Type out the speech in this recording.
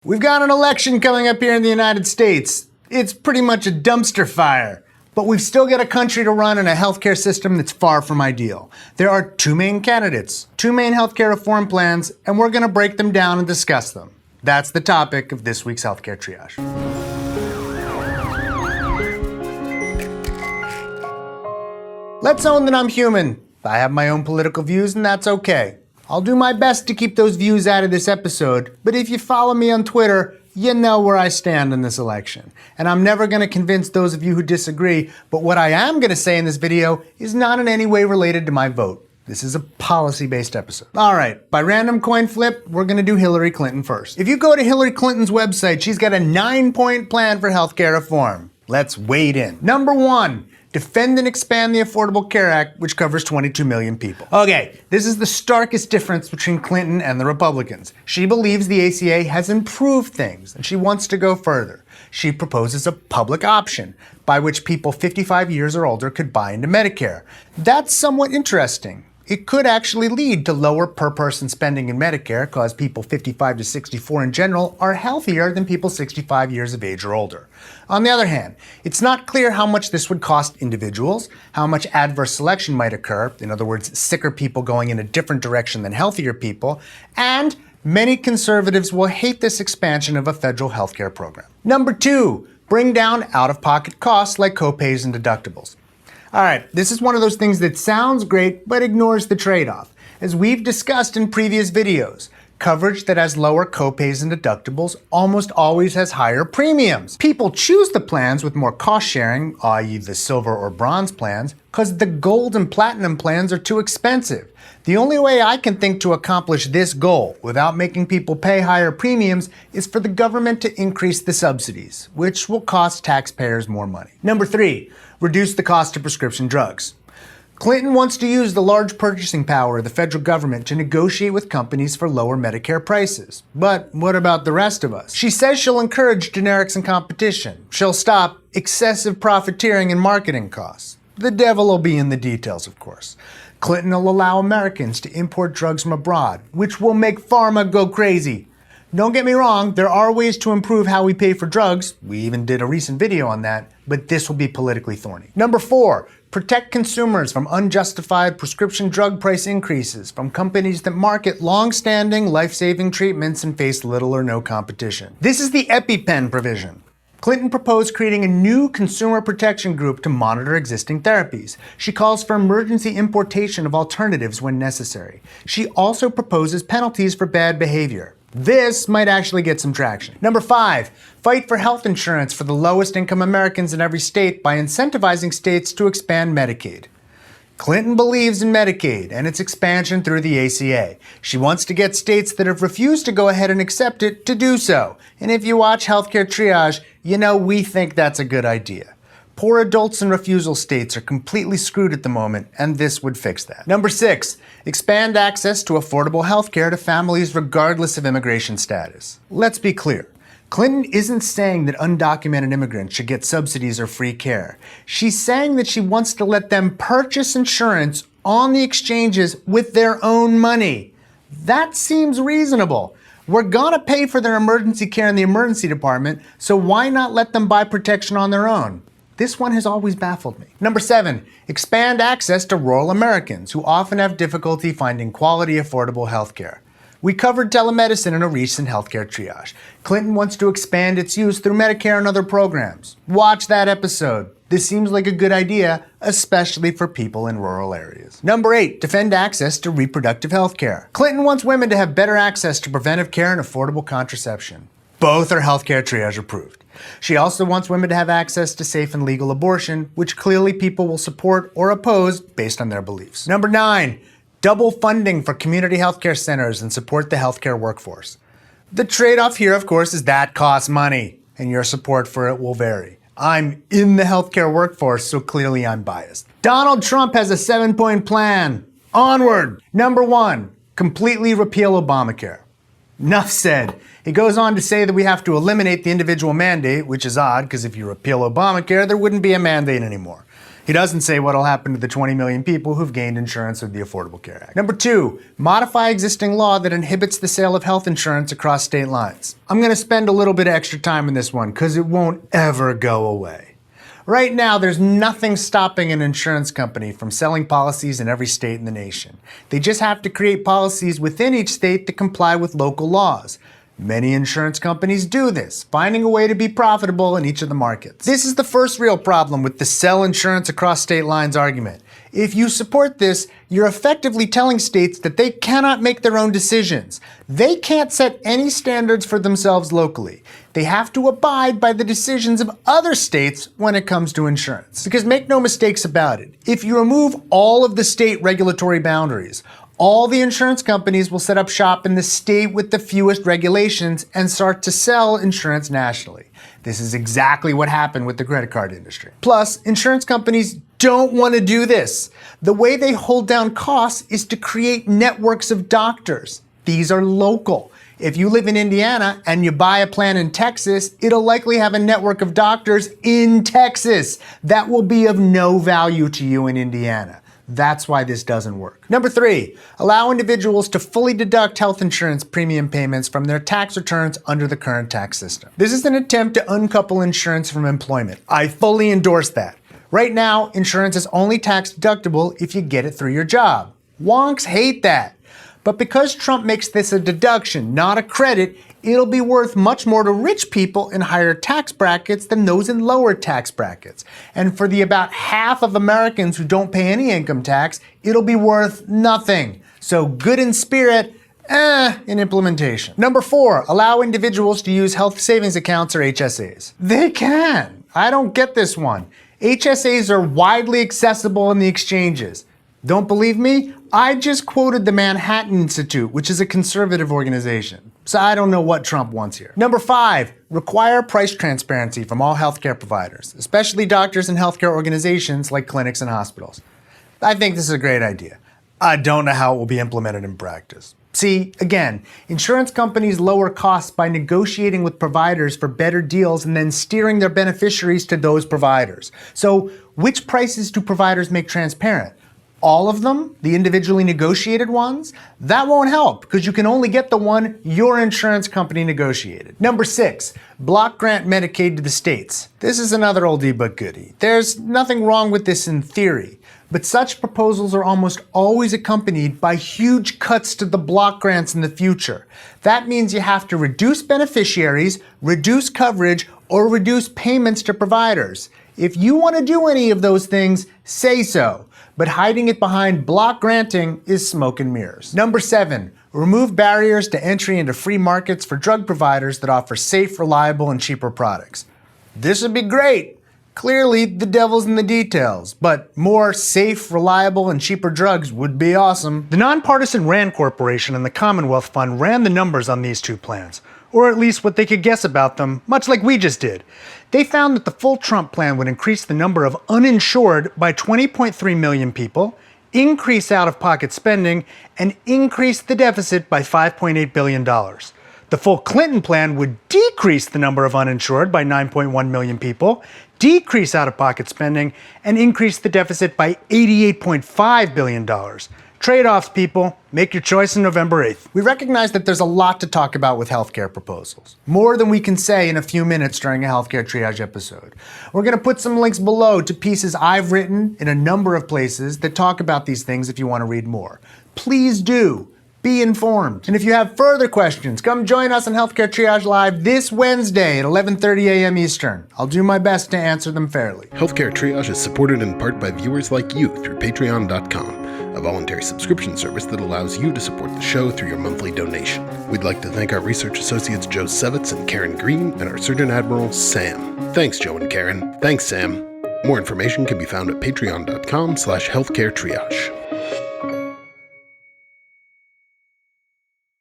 We've got an election coming up here in the United States. It's pretty much a dumpster fire. But we've still got a country to run and a healthcare system that's far from ideal. There are two main candidates, two main healthcare reform plans, and we're going to break them down and discuss them. That's the topic of this week's Healthcare Triage. Let's own that I'm human. I have my own political views, and that's okay. I'll do my best to keep those views out of this episode, but if you follow me on Twitter, you know where I stand in this election. And I'm never going to convince those of you who disagree, but what I am going to say in this video is not in any way related to my vote. This is a policy-based episode. All right, by random coin flip, we're going to do Hillary Clinton first. If you go to Hillary Clinton's website, she's got a 9-point plan for healthcare reform. Let's wade in. Number 1. Defend and expand the Affordable Care Act, which covers 22 million people. Okay, this is the starkest difference between Clinton and the Republicans. She believes the ACA has improved things, and she wants to go further. She proposes a public option by which people 55 years or older could buy into Medicare. That's somewhat interesting. It could actually lead to lower per-person spending in Medicare because people 55 to 64 in general are healthier than people 65 years of age or older. On the other hand, it's not clear how much this would cost individuals, how much adverse selection might occur, in other words, sicker people going in a different direction than healthier people, and many conservatives will hate this expansion of a federal healthcare program. Number 2, bring down out-of-pocket costs like copays and deductibles. All right, this is one of those things that sounds great but ignores the trade-off. As we've discussed in previous videos, coverage that has lower copays and deductibles almost always has higher premiums. People choose the plans with more cost sharing, i.e. the silver or bronze plans, because the gold and platinum plans are too expensive. The only way I can think to accomplish this goal without making people pay higher premiums is for the government to increase the subsidies, which will cost taxpayers more money. Number 3, reduce the cost of prescription drugs. Clinton wants to use the large purchasing power of the federal government to negotiate with companies for lower Medicare prices. But what about the rest of us? She says she'll encourage generics and competition. She'll stop excessive profiteering and marketing costs. The devil will be in the details, of course. Clinton will allow Americans to import drugs from abroad, which will make pharma go crazy. Don't get me wrong, there are ways to improve how we pay for drugs. We even did a recent video on that, but this will be politically thorny. Number 4, protect consumers from unjustified prescription drug price increases from companies that market long-standing, life-saving treatments and face little or no competition. This is the EpiPen provision. Clinton proposed creating a new consumer protection group to monitor existing therapies. She calls for emergency importation of alternatives when necessary. She also proposes penalties for bad behavior. This might actually get some traction. Number 5, fight for health insurance for the lowest income Americans in every state by incentivizing states to expand Medicaid. Clinton believes in Medicaid and its expansion through the ACA. She wants to get states that have refused to go ahead and accept it to do so. And if you watch Healthcare Triage, you know we think that's a good idea. Poor adults in refusal states are completely screwed at the moment, and this would fix that. Number 6, expand access to affordable healthcare to families regardless of immigration status. Let's be clear. Clinton isn't saying that undocumented immigrants should get subsidies or free care. She's saying that she wants to let them purchase insurance on the exchanges with their own money. That seems reasonable. We're gonna pay for their emergency care in the emergency department, so why not let them buy protection on their own? This one has always baffled me. Number 7, expand access to rural Americans who often have difficulty finding quality, affordable health care. We covered telemedicine in a recent Healthcare Triage. Clinton wants to expand its use through Medicare and other programs. Watch that episode. This seems like a good idea, especially for people in rural areas. Number 8, defend access to reproductive health care. Clinton wants women to have better access to preventive care and affordable contraception. Both are Healthcare Triage approved. She also wants women to have access to safe and legal abortion, which clearly people will support or oppose based on their beliefs. Number 9, double funding for community healthcare centers and support the healthcare workforce. The trade-off here, of course, is that costs money, and your support for it will vary. I'm in the healthcare workforce, so clearly I'm biased. Donald Trump has a 7-point plan. Onward! Number 1, completely repeal Obamacare. Enough said. He goes on to say that we have to eliminate the individual mandate, which is odd, because if you repeal Obamacare, there wouldn't be a mandate anymore. He doesn't say what'll happen to the 20 million people who've gained insurance with the Affordable Care Act. Number 2, modify existing law that inhibits the sale of health insurance across state lines. I'm gonna spend a little bit of extra time in this one because it won't ever go away. Right now, there's nothing stopping an insurance company from selling policies in every state in the nation. They just have to create policies within each state to comply with local laws. Many insurance companies do this, finding a way to be profitable in each of the markets. This is the first real problem with the sell insurance across state lines argument. If you support this, you're effectively telling states that they cannot make their own decisions. They can't set any standards for themselves locally. They have to abide by the decisions of other states when it comes to insurance. Because make no mistakes about it, if you remove all of the state regulatory boundaries, all the insurance companies will set up shop in the state with the fewest regulations and start to sell insurance nationally. This is exactly what happened with the credit card industry. Plus, insurance companies don't want to do this. The way they hold down costs is to create networks of doctors. These are local. If you live in Indiana and you buy a plan in Texas, it'll likely have a network of doctors in Texas that will be of no value to you in Indiana. That's why this doesn't work. Number 3, allow individuals to fully deduct health insurance premium payments from their tax returns under the current tax system. This is an attempt to uncouple insurance from employment. I fully endorse that. Right now, insurance is only tax deductible if you get it through your job. Wonks hate that. But because Trump makes this a deduction, not a credit, it'll be worth much more to rich people in higher tax brackets than those in lower tax brackets. And for the about half of Americans who don't pay any income tax, it'll be worth nothing. So good in spirit, in implementation. Number 4, allow individuals to use health savings accounts or HSAs. They can. I don't get this one. HSAs are widely accessible in the exchanges. Don't believe me? I just quoted the Manhattan Institute, which is a conservative organization. So I don't know what Trump wants here. Number 5, require price transparency from all healthcare providers, especially doctors and healthcare organizations like clinics and hospitals. I think this is a great idea. I don't know how it will be implemented in practice. See, again, insurance companies lower costs by negotiating with providers for better deals and then steering their beneficiaries to those providers. So which prices do providers make transparent? All of them, the individually negotiated ones? That won't help because you can only get the one your insurance company negotiated. Number 6, block grant Medicaid to the states. This is another oldie but goodie. There's nothing wrong with this in theory, but such proposals are almost always accompanied by huge cuts to the block grants in the future. That means you have to reduce beneficiaries, reduce coverage, or reduce payments to providers. If you want to do any of those things, say so. But hiding it behind block granting is smoke and mirrors. Number 7, remove barriers to entry into free markets for drug providers that offer safe, reliable, and cheaper products. This would be great. Clearly, the devil's in the details, but more safe, reliable, and cheaper drugs would be awesome. The nonpartisan RAND Corporation and the Commonwealth Fund ran the numbers on these two plans, or at least what they could guess about them, much like we just did. They found that the full Trump plan would increase the number of uninsured by 20.3 million people, increase out-of-pocket spending, and increase the deficit by $5.8 billion. The full Clinton plan would decrease the number of uninsured by 9.1 million people, decrease out-of-pocket spending, and increase the deficit by $88.5 billion. Trade-offs, people. Make your choice on November 8th. We recognize that there's a lot to talk about with healthcare proposals. More than we can say in a few minutes during a Healthcare Triage episode. We're going to put some links below to pieces I've written in a number of places that talk about these things if you want to read more. Please do. Be informed. And if you have further questions, come join us on Healthcare Triage Live this Wednesday at 11:30 a.m. Eastern. I'll do my best to answer them fairly. Healthcare Triage is supported in part by viewers like you through patreon.com, a voluntary subscription service that allows you to support the show through your monthly donation. We'd like to thank our research associates Joe Sevitz and Karen Green and our Surgeon Admiral Sam. Thanks, Joe and Karen. Thanks, Sam. More information can be found at patreon.com/healthcaretriage.